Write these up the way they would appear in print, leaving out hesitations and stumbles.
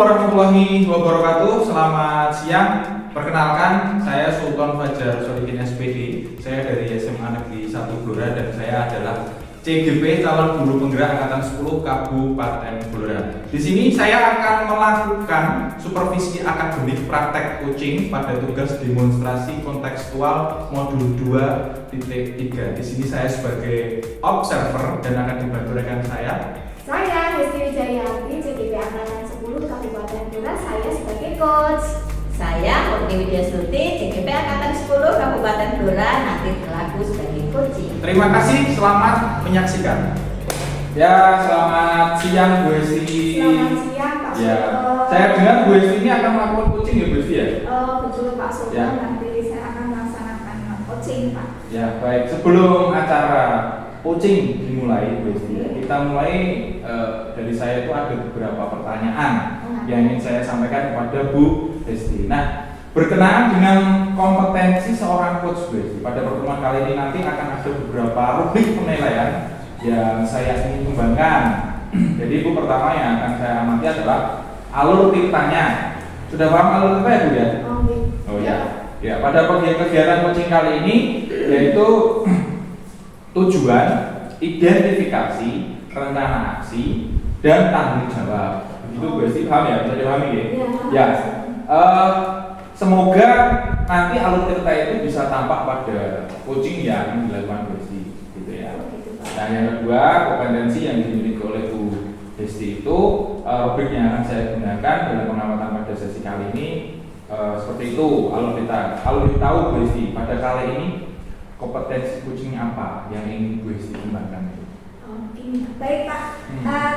warahmatullahi wabarakatuh. Selamat siang. Perkenalkan, saya Sultan Fajar Sodikin SPD. Saya dari SMA Negeri 1 Blora dan saya adalah CGP calon guru penggerak angkatan 10 Kabupaten Blora. Di sini saya akan melakukan supervisi akademik praktek coaching pada tugas demonstrasi kontekstual modul 2.3. Di sini saya sebagai observer dan akan dibantu rekan saya. Saya Hesti Wijayati, CGP angkatan 10 Kabupaten Blora. Saya sebagai coach. Saya Murni Widya Stuti, CGP angkatan 10 Kabupaten Blora, nanti berlaku sebagai coaching. Terima kasih, selamat menyaksikan. Ya, selamat siang Bu Hesti. Selamat siang Pak Ya, Sultan. saya dengar Bu Hesti ini akan melakukan coaching ya Bu Hesti ya? Betul Pak Sultan, Ya. nanti saya akan melaksanakan coaching Pak. Ya, baik. Sebelum acara coaching dimulai Bu Hesti, kita mulai dari saya itu ada beberapa pertanyaan yang ingin saya sampaikan kepada Bu Hesti. Nah, berkenaan dengan kompetensi seorang coach Bu Hesti, pada pertemuan kali ini nanti akan ada beberapa rubrik penilaian yang saya ingin kembangkan. Jadi Bu, pertama yang akan saya amati adalah alur titanya. Sudah paham alur tita ya Bu ya? Oh ya. Ya, pada kegiatan coaching kali ini yaitu tujuan, identifikasi, rencana aksi, dan tanggung jawab. Begitu Bu Hesti, paham ya? Bisa dipahami ya? Ya. Semoga nanti alur cerita itu bisa tampak pada coaching yang dilakukan Bu Hesti, gitu ya. Nah, yang kedua, kompetensi yang dimiliki oleh Bu Hesti itu rubrik yang akan saya gunakan dalam pengamatan pada sesi kali ini seperti itu. Alur kita tahu Bu Hesti, pada kali ini kompetensi coaching apa yang ingin Bu Hesti kembangkan itu? Baik Pak,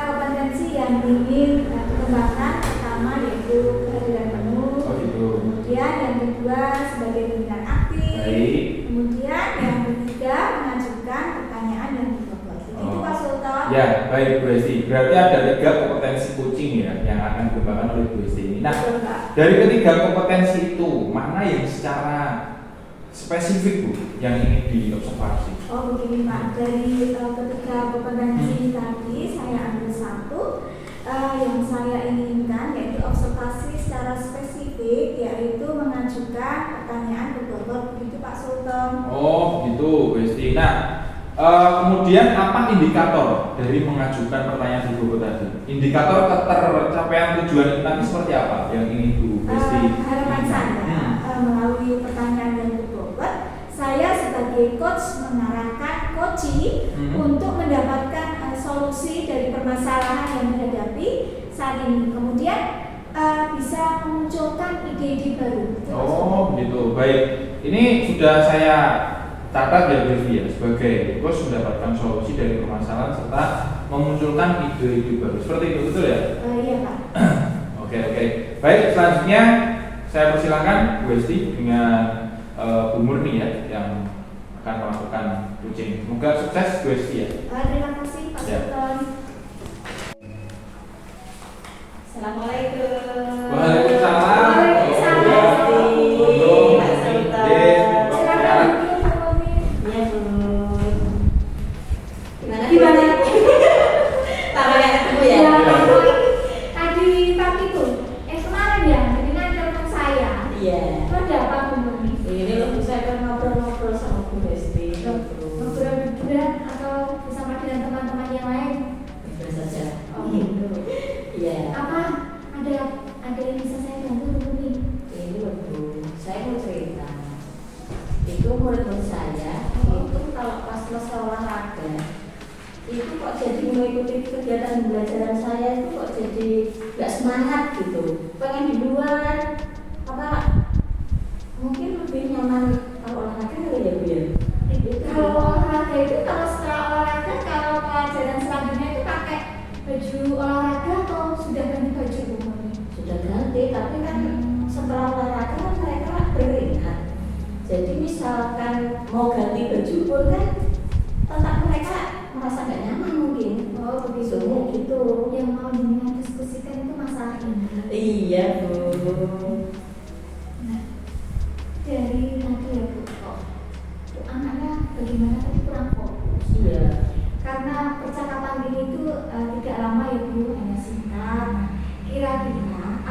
kompetensi yang ingin dikembangkan pertama yaitu kehadiran penuh. Oh gitu. Kemudian yang kedua sebagai pimpinan aktif. Baik. Kemudian yang ketiga mengajukan pertanyaan yang berbobot. Itu Pak Sultan. Ya, baik Bu Hesti. Berarti ada 3 kompetensi coaching ya yang akan dikembangkan oleh Bu Hesti ini. Nah, Betul, Pak. dari ketiga kompetensi itu, mana yang secara spesifik Bu yang ingin diobservasi? Oh begini Pak, dari ketiga kompetensi tadi saya ambil satu yang saya inginkan yaitu observasi secara spesifik, yaitu mengajukan pertanyaan berbobot. Begitu Pak Sultan. Oh begitu Bu Hesti. Nah, kemudian apa indikator dari mengajukan pertanyaan berbobot tadi? Indikator ketercapaian tujuan itu nanti seperti apa yang ingin Bu Hesti? Harapan saya melalui pertanyaan yang berbobot, saya sebagai coach mengarahkan coaching untuk mendapatkan solusi dari permasalahan yang dihadapi saat ini. Kemudian bisa memunculkan ide-ide baru. Oh begitu, baik. Ini sudah saya catat ya Bu Hesti ya, sebagai coach mendapatkan solusi dari permasalahan serta memunculkan ide-ide baru. Seperti itu, betul ya? Iya Pak. Oke. Baik, selanjutnya saya persilakan Bu Hesti dengan Bu Murni ya yang akan melakukan coaching. Semoga sukses Bu Hesti ya. Terima kasih Pak Ya. Sultan. Assalamualaikum. Waalaikumsalam. Waalaikumsalam. Untuk Pak Sultan. Silakan duduk, Bu Murni. Iya Bu. Gimana? Taruhnya ketemu ya? Ya, tadi pagi tuh, kemarin ya, dengan telepon saya. Iya. Itu ada apa Bu Murni? Ini loh saya kan ngobrol-ngobrol sama Bu Hesti. Ngobrol liburan atau bersama dengan teman-teman yang lain? Ngobrol saja. Oh gitu. Iya. Apa? Ada yang bisa saya bantu Bu Murni? Ini loh Bu, saya mau cerita. Itu murid-murid saya, itu kalau pas selesai olahraga, itu kok jadi mengikuti kegiatan pembelajaran saya itu kok jadi nggak semangat gitu, pengen di luar, apa mungkin lebih nyaman kalau olahraga kali ya Bu ya? Kalau olahraga itu, kalau setelah olahraga, kalau pelajaran selanjutnya itu pakai baju olahraga atau sudah ganti baju Bu Murni? Sudah ganti, tapi kan setelah olahraga kan mereka berkeringat. Jadi misalkan mau ganti baju pun kan tetap mereka merasa nggak nyaman mungkin. Oh begitu. Gitu. Yang mau dengan diskusikan itu masalah ini. Iya Bu. Nah, dari tadi ya Bu, kok anaknya bagaimana tadi kurang fokus? Iya. Karena percakapan ini tuh tidak lama ya Bu, hanya singkat. Kira-kira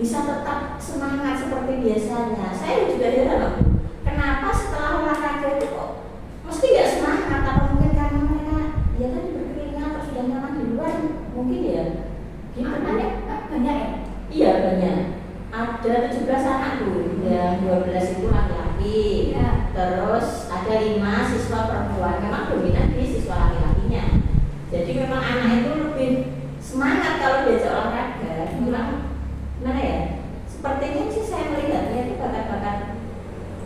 bisa tetap semangat seperti biasanya. Saya juga heran loh, kenapa setelah olahraga itu kok mesti nggak semangat? Apa mungkin karena mereka ya kan berkeringat atau sudah nyaman di luar, mungkin ya gitu. Banyak ya? Iya banyak. Ada 17 anakku, yang 12 itu laki-laki. Ya. Terus ada 5 siswa perempuan. Memang dominan di siswa laki-lakinya. Jadi memang anak itu lebih semangat kalau diajak olahraga. Memang gimana ya? Sepertinya sih saya melihatnya itu bakat-bakat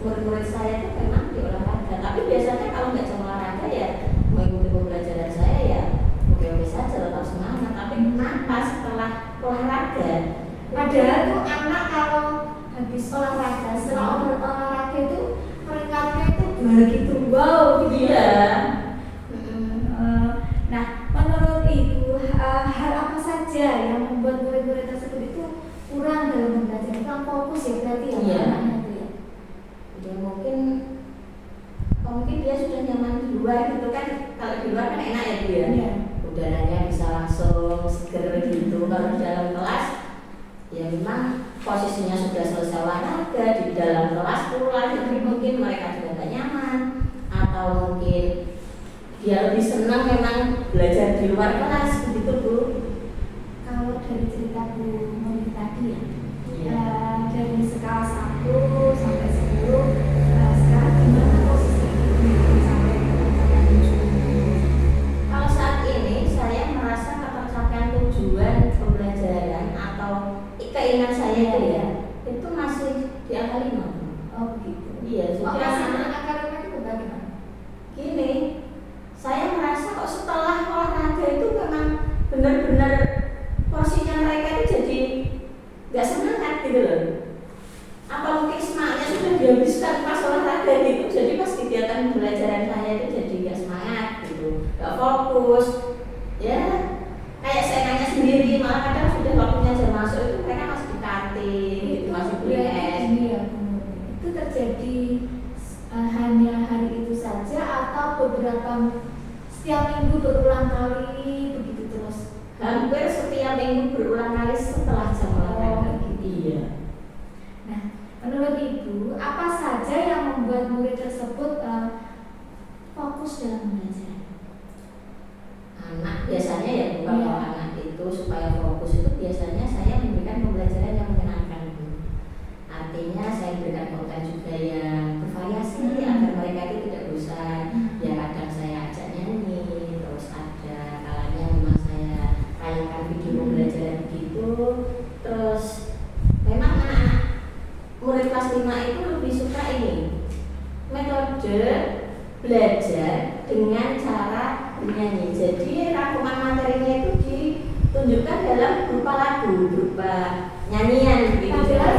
murid-murid saya itu memang di olahraga. Tapi biasanya kalau nggak jam olahraga ya mengikuti pembelajaran saya ya oke-oke saja, tetap semangat. Tapi kenapa setelah olahraga? Padahal tuh anak kalau habis olahraga, setelah olahraga itu peringkatnya itu begitu wow gitu. Iya. Nah, menurut Ibu, hal apa saja yang membuat murid-murid tersebut itu kurang dalam belajar, kurang fokus ya berarti ya? Iya. Anaknya itu ya? Ya mungkin dia sudah nyaman di luar gitu kan. Kalau di luar kan enak ya dia. Iya. Udaranya bisa langsung seger gitu. Kalau di dalam kelas ya memang posisinya sudah selesai olahraga di dalam kelas pula, jadi mungkin mereka juga gak nyaman atau mungkin dia lebih senang memang belajar di luar kelas begitu Bu. Kalau dari cerita Bu Moni tadi ya, Iya. dari skala 1 sampai 10, sekarang gimana posisi Ibu sampai ketercapaian tujuan? Kalau saat ini saya merasa ketercapaian tujuan pembelajaran atau keinginan saya itu masih di angka 5. Oh begitu. Iya, jadi Pelaksanaan akademik itu bagaimana? gini, saya merasa kok setelah olahraga itu memang benar-benar porsinya mereka itu jadi nggak semangat gitu loh. Apa mungkin semangatnya sudah dihabiskan pas olahraga gitu, jadi pas kegiatan pembelajaran saya itu jadi nggak semangat gitu, nggak fokus. Ya, kayak saya nanya sendiri, malah kadang sudah waktunya jam masuk itu mereka masih di kantin, gitu, masih beli es. Ini ya Bu Moni, itu terjadi hanya hari itu saja atau setiap minggu berulang kali begitu terus? Hampir setiap minggu berulang kali setelah jam olahraga. Iya. Nah, menurut Ibu, apa saja yang membuat murid tersebut fokus dalam belajar? Anak biasanya ya bukan Iya. anak itu supaya fokus itu biasanya saya memberikan pembelajaran yang menyenangkan. Artinya saya berikan konten juga yang bervariasi agar mereka itu tidak bosan. Ya kadang saya ajak nyanyi, terus ada kalanya memang saya tayangkan video pembelajaran begitu. Terus memang anak-anak murid kelas 5 itu lebih suka ini metode belajar dengan cara bernyanyi. Jadi rangkuman materinya itu ditunjukkan dalam berupa lagu, berupa nyanyian begitu. Padahal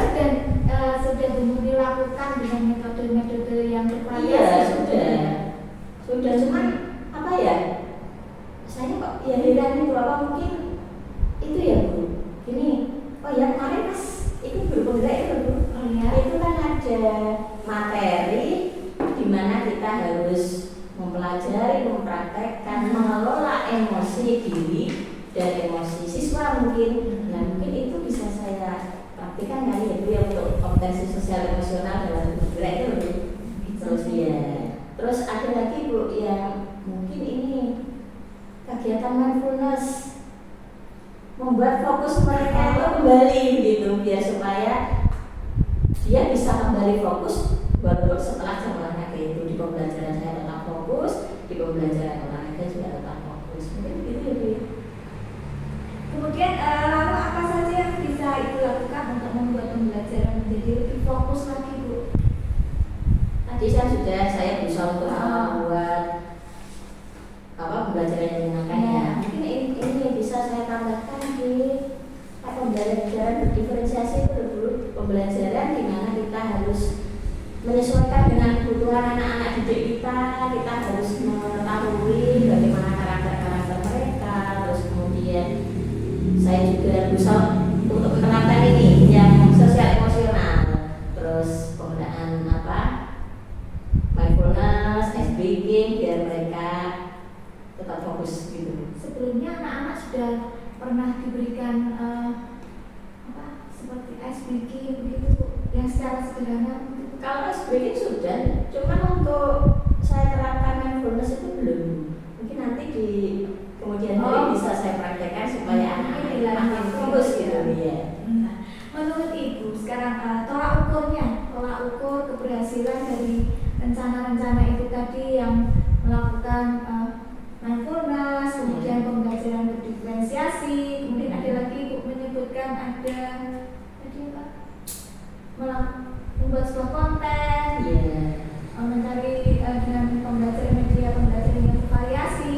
sudah dilakukan dengan metode-metode yang bervariasi. Iya, sudah cuman apa ya, saya kok ya heran itu apa mungkin itu ya Bu gini, oh ya kemarin pas itu guru penggerak itu Bu, Oh ya. itu kan ada materi di mana kita harus mempelajari, mempraktekkan, mengelola emosi diri dan emosi siswa mungkin. Nah mungkin itu bisa saya praktikan kali ya Bu ya untuk kompetensi sosial emosional dalam bergerak itu lebih. Terus ya, terus ada lagi Bu yang mungkin ini kegiatan mindfulness, membuat fokus mereka itu kembali gitu biar supaya dia bisa kembali fokus walaupun setelah jam olahraga itu. Di pembelajaran saya tetap fokus, di pembelajaran olahraga juga tetap fokus. Mungkin gitu ya Bu. Kemudian lalu apa saja yang bisa Ibu lakukan untuk membuat pembelajaran menjadi lebih fokus lagi Bu? Tadi saya berusaha untuk membuat pembelajaran yang menyenangkan ya. Mungkin ini bisa saya tambahkan di pembelajaran berdiferensiasi itu Bu. Pembelajaran di mana kita harus menyesuaikan dengan kebutuhan anak-anak didik kita harus mengetahui bagaimana karakter-karakter mereka. Terus kemudian saya juga berusaha untuk menerapkan ini yang sosial emosional. Terus penggunaan mindfulness, ice breathing biar mereka tetap fokus gitu. Sebelumnya anak-anak sudah pernah diberikan seperti ice ice breaking begitu Bu, yang secara sederhana? Kalau ice breaking sudah, cuman untuk saya terapkan mindfulness itu belum. Mungkin nanti di kemudian hari bisa saya praktekkan supaya anak-anak makin fokus gitu ya. Nah, menurut Ibu sekarang tolak ukur keberhasilan dari rencana-rencana itu tadi yang melakukan mindfulness, kemudian pembelajaran berdiferensiasi, kemudian ada lagi Ibu menyebutkan ada tadi apa? Membuat sebuah konten, mencari dengan pembelajaran media pembelajaran yang bervariasi.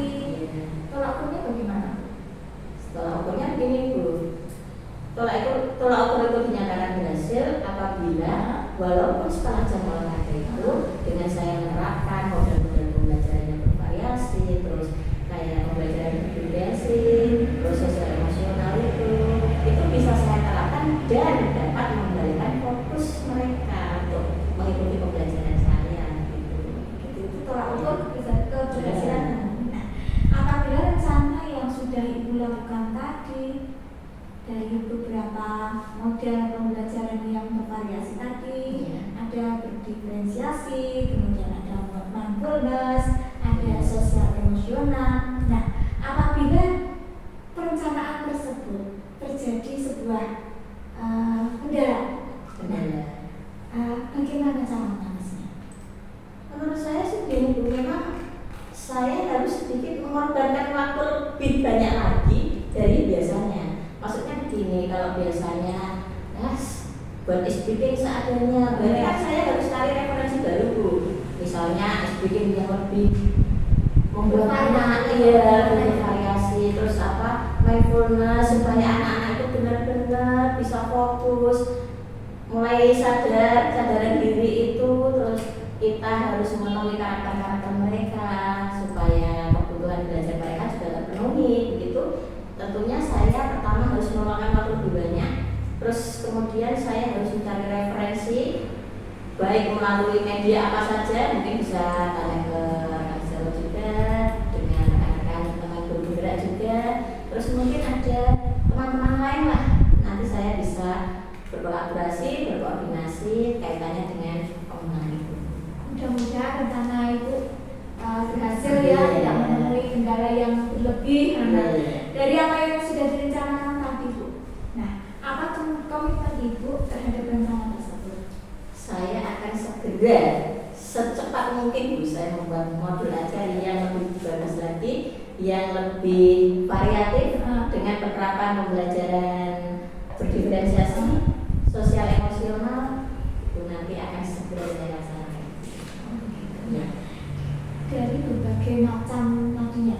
Tolak ukurnya bagaimana? Tolak ukurnya begini Bu. Tolak ukur itu dinyatakan berhasil apabila walaupun setelah jam olahraga itu dengan saya menerapkan model-model pembelajaran yang bervariasi, terus kayak pembelajaran bervariasi, terus sosial emosional itu bisa saya terapkan dan dapat mengembalikan fokus mereka untuk mengikuti pembelajaran saya gitu. Itu tolak ukur keberhasilan. Nah, apabila rencana yang sudah Ibu lakukan tadi dari beberapa model pembelajaran yang bervariasi tadi, ada berdiferensiasi, kemudian ada mindfulness, ada sosial emosional. Nah, apabila perencanaan tersebut terjadi sebuah kendala, bagaimana cara mengatasinya? Menurut saya sih begini Bu, memang saya harus sedikit mengorbankan waktu lebih banyak lagi dari biasanya. Maksudnya begini, kalau biasanya buat speaking seadanya, berarti kan saya harus cari referensi baru Bu. Misalnya speaking yang lebih membuat anak variasi, terus mindfulness supaya anak-anak itu benar-benar bisa fokus, mulai sadaran diri itu, terus kita harus memenuhi karakter mereka supaya kebutuhan belajar mereka juga terpenuhi begitu. Tentunya saya pertama harus meluangkan waktu lebih banyak, terus kemudian saya harus mencari referensi baik melalui media apa saja, mungkin bisa tanya ke Aksel juga, dengan rekan-rekan teman guru gerak juga, terus mungkin ada teman-teman lain lah, nanti saya bisa berkolaborasi, berkoordinasi kaitannya dengan omongan itu. Mudah-mudahan rencana Ibu berhasil ya, tidak menemui kendala yang berlebih. Dari apa yang sudah direncanakan tadi Bu. Nah, apa komitmen Ibu terhadap rencana tersebut? Saya akan segera secepat mungkin Bu, saya membuat modul ajar yang lebih bagus lagi, yang lebih variatif dengan penerapan pembelajaran berdiferensiasi, sosial emosional, itu nanti akan segera saya laksanakan. Ya. Dari berbagai macam tadinya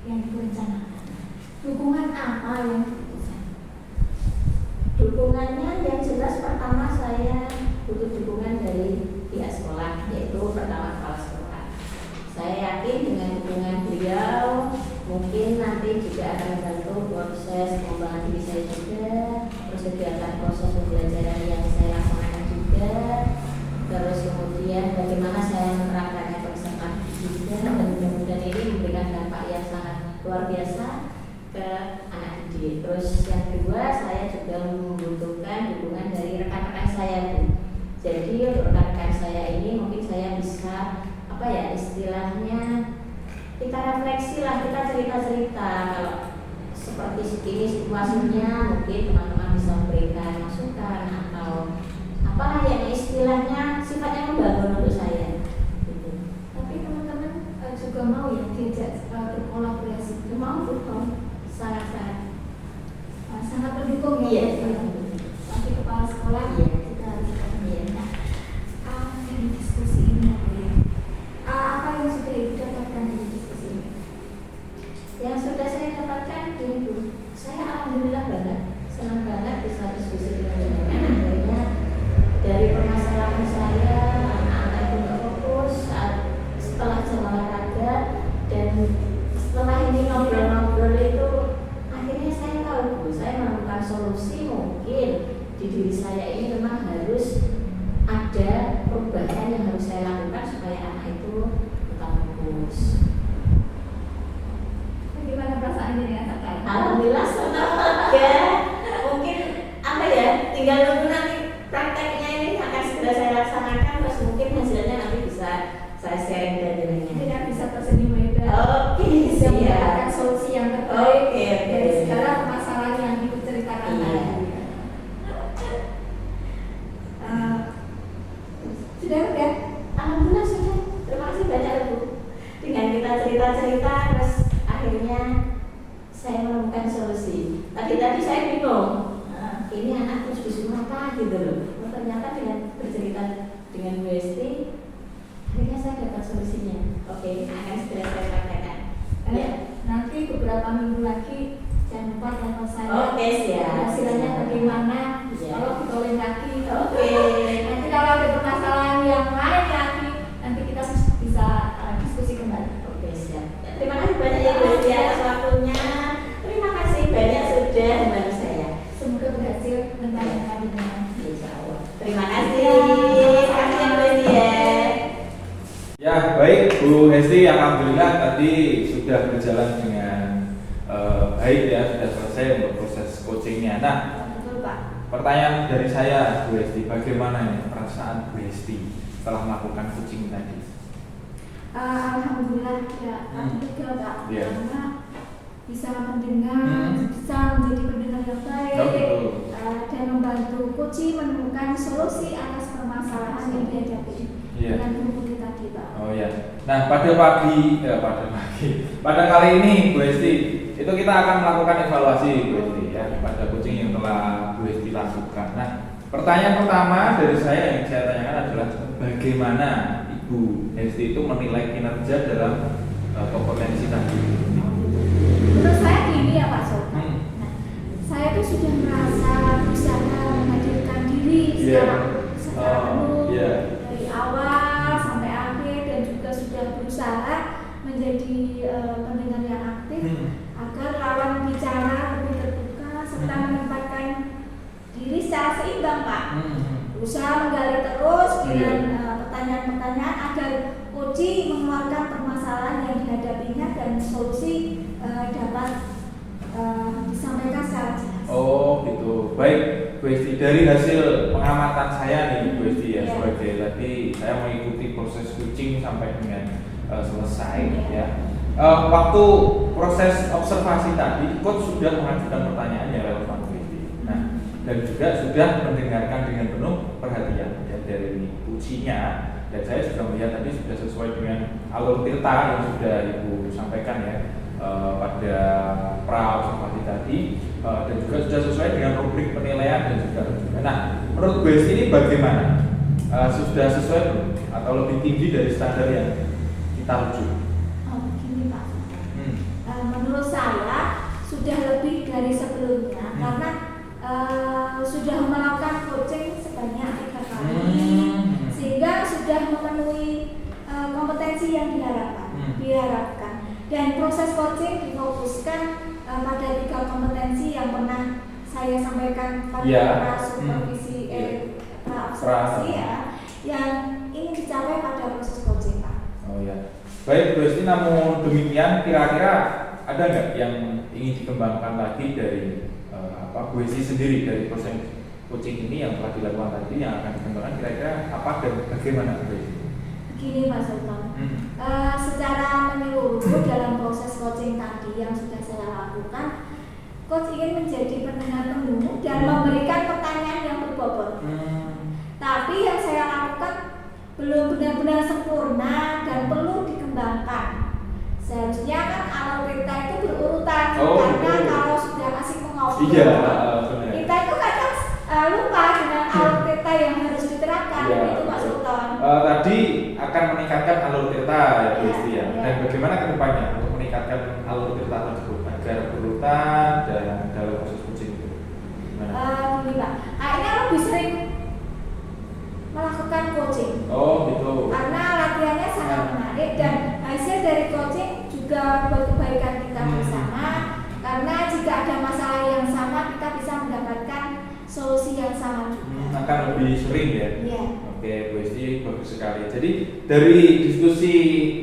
yang direncanakan, dukungan apa yang dibutuhkan? Dukungannya yang jelas pertama saya butuh dukungan dari pihak sekolah, yaitu pertama kepala sekolah. Saya yakin dengan dukungan beliau mungkin nanti juga akan membantu proses pengembangan diri saya juga, terus kegiatan proses pembelajaran yang saya laksanakan juga, terus kemudian bagaimana saya menerapkannya peserta juga, dan mudah-mudahan ini memberikan dampak yang sangat luar biasa ke anak didik. Terus yang kedua, saya juga membutuhkan dukungan dari rekan-rekan saya Bu. Jadi untuk rekan-rekan saya ini mungkin saya bisa istilahnya kita refleksi lah, kita cerita-cerita kalau seperti ini situasinya, mungkin teman-teman bisa memberikan masukan atau apalah yang istilahnya sifatnya membangun untuk saya gitu. Tapi teman-teman juga mau ya diajak berkolaborasi, mau betul, Sangat-sangat sangat mendukung ya. Tapi kepala sekolah kita harus dari diskusi ini apa yang sudah didapatkan dari diskusi ini? Yang sudah saya dapatkan itu, saya alhamdulillah banget, senang banget bisa diskusi dengan akhirnya dari permasalahan saya, anak-anak itu fokus setelah jam olahraga, dan setelah ini ngobrol-ngobrol itu akhirnya saya tahu Bu, saya menemukan solusi. Mungkin di diri saya ini memang harus ada perubahan yang harus saya lakukan supaya anak itu tetap fokus. Bagaimana perasaannya dengan sekarang? Alhamdulillah senang banget. Mungkin tinggal tinggal nunggu nanti prakteknya ini akan segera saya laksanakan, terus mungkin hasilnya nanti bisa saya sharing dan lainnya. Tidak bisa tersenyum hebat. Oke, Bisa siap. mendapatkan solusi yang terbaik Oke. dari segala permasalahan yang ibu ceritakan Iya. tadi. Sudah udah. Alhamdulillah sudah. Terima kasih banyak Bu. Dengan kita cerita-cerita terus akhirnya saya menemukan solusi. Tadi saya bingung. Ini anak terus disuruh apa gitu loh. Oh, ternyata dengan bercerita dengan Bu Esti, akhirnya saya dapat solusinya. Oke, akan segera saya praktekkan. Ya. Nanti beberapa minggu lagi jangan lupa telepon saya. Oke, siap. Hasilnya bagaimana? Iya. Kalau ditolong lagi. Oke. Nanti kalau ada permasalahan yang lain lagi, nanti kita bisa diskusi kembali. Oke, siap. Terima kasih banyak ya Bu Esti atas waktunya. Terima kasih banyak sudah membantu saya. Semoga berhasil menanyakan dengan Insya Allah. Terima kasih. Terima kasih Bu Esti ya. Ya baik Bu Hesti, alhamdulillah tadi sudah berjalan dengan baik ya, sudah selesai untuk proses coachingnya. Nah, betul Pak. pertanyaan dari saya Bu Hesti, bagaimana nih perasaan Bu Hesti setelah melakukan coaching tadi? Alhamdulillah ya, Hmm. juga Pak, Iya. karena bisa mendengar, bisa menjadi pendengar yang baik, Oh, betul. dan membantu coach menemukan solusi atas permasalahan yang dihadapi Iya. dengan ilmu kita tadi Pak. Oh ya. Nah pada kali ini Bu Hesti, itu kita akan melakukan evaluasi Bu Hesti ya pada coaching yang telah Bu Hesti lakukan. Nah, pertanyaan pertama dari saya yang saya tanyakan adalah bagaimana Ibu Hesti itu menilai kinerja dalam kompetensi tadi? Menurut saya gini ya Pak Sultan. Hmm. Nah, saya tuh sudah merasa berusaha menghadirkan diri Iya. secara penuh Iya. dari awal sampai akhir, dan juga sudah berusaha menjadi pendengar yang aktif agar lawan bicara lebih terbuka serta menempatkan diri secara seimbang Pak. Berusaha menggali terus dengan pertanyaan-pertanyaan agar coach mengeluarkan permasalahan yang dihadapinya dan solusi dapat disampaikan secara jelas. Oh gitu. Baik Bu Hesti, dari hasil pengamatan saya nih Bu Hesti ya, Iya. sebagai tadi saya mengikuti proses coaching sampai dengan selesai ya. Waktu proses observasi tadi, coach sudah mengajukan pertanyaan yang relevan Bu Hesti. Nah, dan juga sudah mendengarkan dengan penuh perhatian ya, dari coachnya, dan saya sudah melihat tadi sudah sesuai dengan alur tirta yang sudah Ibu sampaikan ya pada pra observasi tadi, dan juga sudah sesuai dengan rubrik penilaian dan juga rujukan. Nah, menurut Bu Hesti ini bagaimana? Sudah sesuai belum? Atau lebih tinggi dari standar yang kita rujuk? Oh, begini Pak. Menurut saya sudah lebih dari sebelumnya karena sudah melakukan coaching sebanyak 3 kali, sehingga sudah memenuhi kompetensi yang diharapkan. Dan proses coaching difokuskan pada 3 kompetensi yang pernah saya sampaikan pada pra supervisi pra observasi ya, yang ingin dicapai pada proses coaching Pak. Oh ya. Baik Bu Hesti, namun demikian kira-kira ada nggak yang ingin dikembangkan lagi dari Bu Hesti sendiri dari proses coaching ini yang telah dilakukan tadi, yang akan dikembangkan kira-kira apa dan bagaimana Bu Hesti? Begini Pak Sultan, secara menyeluruh dalam proses coaching tadi yang sudah saya lakukan, coach ingin menjadi pendengar penuh dan memberikan pertanyaan yang berbobot. Tapi yang saya lakukan belum benar-benar sempurna dan perlu dikembangkan. Seharusnya kan alur kita itu berurutan, karena kalau sudah asik mengobrol, kita itu kadang lupa dengan alur kita yang harus diterapkan. Itu Pak Sultan. Tadi akan meningkatkan alur tirta ya Bu Hesti ya. Iya. Dan bagaimana ke depannya untuk meningkatkan alur tirta tersebut agar berurutan dan dalam proses coaching itu? Gimana? Gini Pak, akhirnya lebih sering melakukan coaching. Oh gitu. Karena latihannya sangat menarik dan hasil dari coaching juga buat kebaikan kita bersama. Karena jika ada masalah yang sama, kita bisa mendapatkan solusi yang sama juga. Akan lebih sering ya. Iya. Oke, Bu Hesti, bagus sekali. Jadi dari diskusi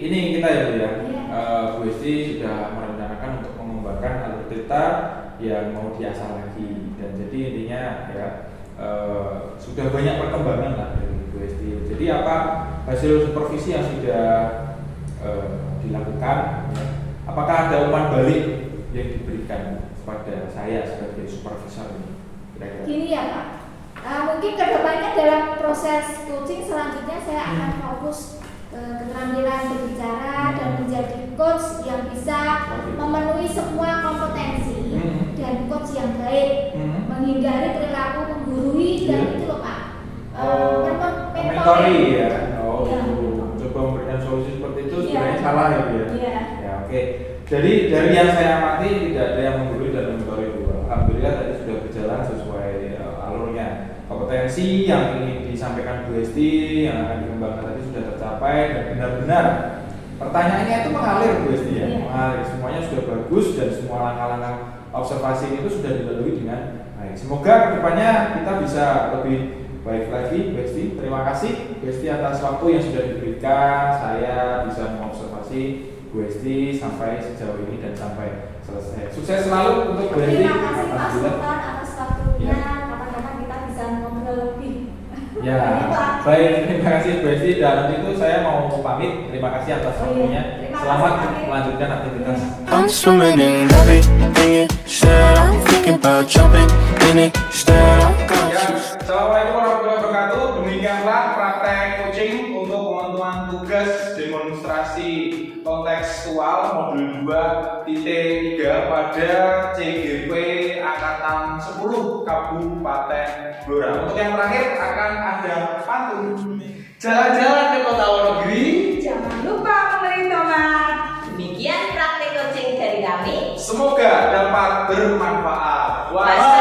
ini kita ya Bu ya, Bu Hesti sudah merencanakan untuk mengembangkan alur tirta yang mau diasah lagi. Dan jadi intinya ya sudah banyak perkembangan lah dari Bu Esti. Jadi apa hasil supervisi yang sudah dilakukan, ya, apakah ada umpan balik yang diberikan kepada saya sebagai supervisor ini? Kira-kira. Gini ya Pak, mungkin kedepannya dalam proses coaching selanjutnya saya akan fokus keterampilan berbicara dan menjadi coach yang bisa memenuhi semua kompetensi dan coach yang baik, menghindari perilaku menggurui dan itu loh Pak. Mentori ya. Oh, ya. Coba memberikan solusi seperti itu Iya. sebenarnya salah ya Bu ya. Iya. Ya, oke. Jadi dari yang saya amati tidak ada yang menggurui dan mentori Bu. Alhamdulillah tadi sudah berjalan sesuai alurnya. Kompetensi yang ingin disampaikan Bu Esti yang akan dikembangkan tadi sudah tercapai dan benar-benar pertanyaannya itu mengalir Bu Esti ya. Iya. Mengalir, semuanya sudah bagus dan semua langkah-langkah observasi itu sudah dilalui dengan baik. Semoga kedepannya kita bisa lebih baik lagi Bu Esti. Terima kasih Bu Esti atas waktu yang sudah diberikan. Saya bisa mengobservasi Bu Esti sampai sejauh ini dan sampai selesai. Sukses selalu untuk Bu Esti. Terima kasih Pak Alhamdulillah. Sultan atas waktunya. Ya. Kapan-kapan kita bisa ngobrol lebih. Ya, Pak. baik, terima kasih Bu Esti. Dan itu saya mau pamit. Terima kasih atas waktunya. Terima Selamat kasih, Pak. melanjutkan aktivitas. I'm swimming in everything instead. I'm thinking about jumping in it instead. I got Ya, you. Assalamualaikum warahmatullahi wabarakatuh. Demikianlah praktek coaching untuk teman-teman tugas demonstrasi kontekstual modul 2.3 pada CGP Angkatan 10 Kabupaten Blora. Untuk yang terakhir akan ada pantun. Jalan-jalan ke kota Wonogiri. Jangan lupa memberi tomat. Demikian praktek coaching dari kami. Semoga dapat bermanfaat. Wassalamualaikum